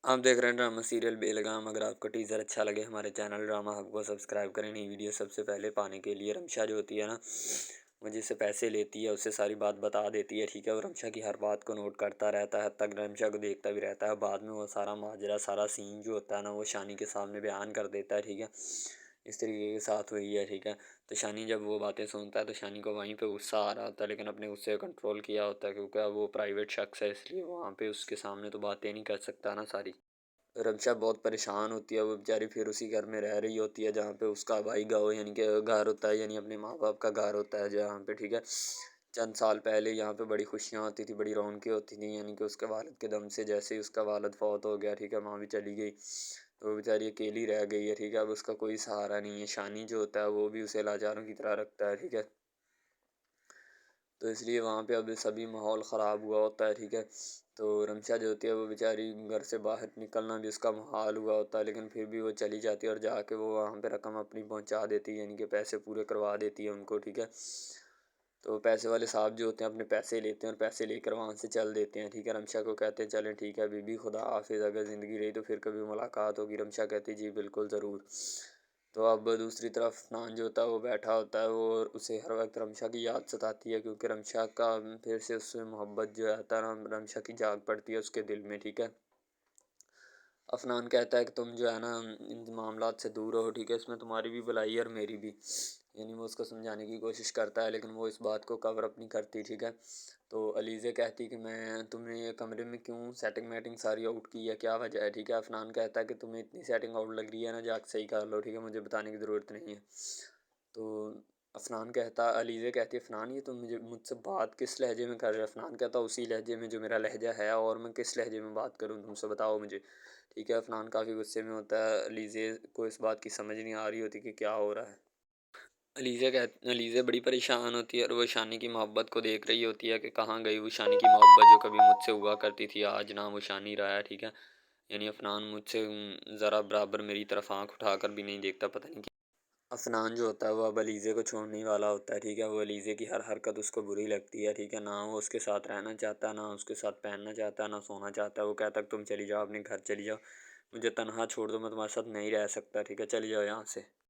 आप देख रहे हैं ड्रामा सीरियल बेलगाम। अगर आपको टीज़र अच्छा लगे हमारे चैनल ड्रामा हब को सब्सक्राइब करें नई वीडियो सबसे पहले पाने के लिए। रमशा जो होती है ना, वो जिससे पैसे लेती है उससे सारी बात बता देती है, ठीक है। और रमशा की हर बात को नोट करता रहता है, तक रमशा को देखता भी रहता है। बाद में वो सारा माजरा सारा सीन जो होता है ना, वो शानी के सामने बयान कर देता है, ठीक है। इस तरीके के साथ हुई है, ठीक है। तो शानी जब वो बातें सुनता है तो शानी को वहीं पे गुस्सा आ रहा होता है, लेकिन अपने गुस्से को कंट्रोल किया होता है क्योंकि अब वो प्राइवेट शख्स है, इसलिए वहाँ पे उसके सामने तो बातें नहीं कर सकता ना सारी। रमशा बहुत परेशान होती है, वो बेचारी फिर उसी घर में रह रही होती है जहाँ पे उसका भाई गाँव यानी कि घर होता है, यानी अपने माँ बाप का घर होता है जहाँ पे, ठीक है। चंद साल पहले यहाँ पे बड़ी खुशियाँ होती थी, बड़ी रौनकें होती थी, यानी कि उसके वालिद के दम से जैसे ही उसका वालिद फौत हो गया, ठीक है, माँ भी चली गई, तो वो बेचारी अकेली रह गई है, ठीक है। अब उसका कोई सहारा नहीं है। शानी जो होता है वो भी उसे लाचारों की तरह रखता है, ठीक है। तो इसलिए वहाँ पे अब सभी माहौल ख़राब हुआ होता है, ठीक है। तो रमशा जो होती है वो बेचारी घर से बाहर निकलना भी उसका मुहाल हुआ होता है, लेकिन फिर भी वो चली जाती है और जाके वो वहाँ पे रकम अपनी पहुँचा देती है, यानी कि पैसे पूरे करवा देती है उनको, ठीक है। तो पैसे वाले साहब जो होते हैं अपने पैसे लेते हैं और पैसे लेकर वहाँ से चल देते हैं, ठीक है। रमशा को कहते हैं चलें ठीक है बीबी, खुदा हाफिज़, अगर ज़िंदगी रही तो फिर कभी मुलाकात होगी। रमशा कहती है जी बिल्कुल ज़रूर। तो अब दूसरी तरफ अफ़नान जो होता है वो बैठा होता है, वो और उसे हर वक्त रमशा की याद सताती है क्योंकि रमशा का फिर से उससे मोहब्बत जो है आता है ना, रमशा की जाग पड़ती है उसके दिल में, ठीक है। अफ़नान कहता है कि तुम जो है ना इन मामलात से दूर रहो, ठीक है, इसमें तुम्हारी भी भलाई है और मेरी भी। यानी वो उसको समझाने की कोशिश करता है, लेकिन वो इस बात को कवर अप नहीं करती, ठीक है। तो अलीज़ा कहती कि मैं तुमने ये कमरे में क्यों सेटिंग वेटिंग सारी आउट की है, क्या वजह है, ठीक है। अफ़नान कहता है कि तुम्हें इतनी सेटिंग आउट लग रही है ना, जाके सही कर लो, ठीक है, मुझे बताने की ज़रूरत नहीं है। तो अलीज़ा कहती है अफ़नान ये तुम मुझे मुझसे बात किस लहजे में कर रहे हो। अफ़नान कहता उसी लहजे में जो मेरा लहजा है, और मैं किस लहजे में बात करूँ तुमसे, बताओ मुझे, ठीक है। अफ़नान काफ़ी गुस्से में होता है, अलीज़ा को इस बात की समझ नहीं आ रही होती कि क्या हो रहा है। अलीज़ा बड़ी परेशान होती है और वो शानी की मोहब्बत को देख रही होती है कि कहाँ गई वो शानी की मोहब्बत जो कभी मुझसे हुआ करती थी, आज ना वो शानी रहा है, ठीक है। यानी अफ़नान मुझसे ज़रा बराबर मेरी तरफ आँख उठाकर भी नहीं देखता, पता नहीं। अफ़नान जो होता है वो अब अलीज़े को छोड़ने ही वाला होता है, ठीक है। वो अलीज़े की हर हरकत उसको बुरी लगती है, ठीक है। ना वो उसके साथ रहना चाहता है, ना उसके साथ पहनना चाहता है, ना सोना चाहता है। वो कहता है तुम चली जाओ अपने घर चली जाओ, मुझे तन्हा छोड़ दो, मैं तुम्हारे साथ नहीं रह सकता, ठीक है, चली जाओ यहाँ से।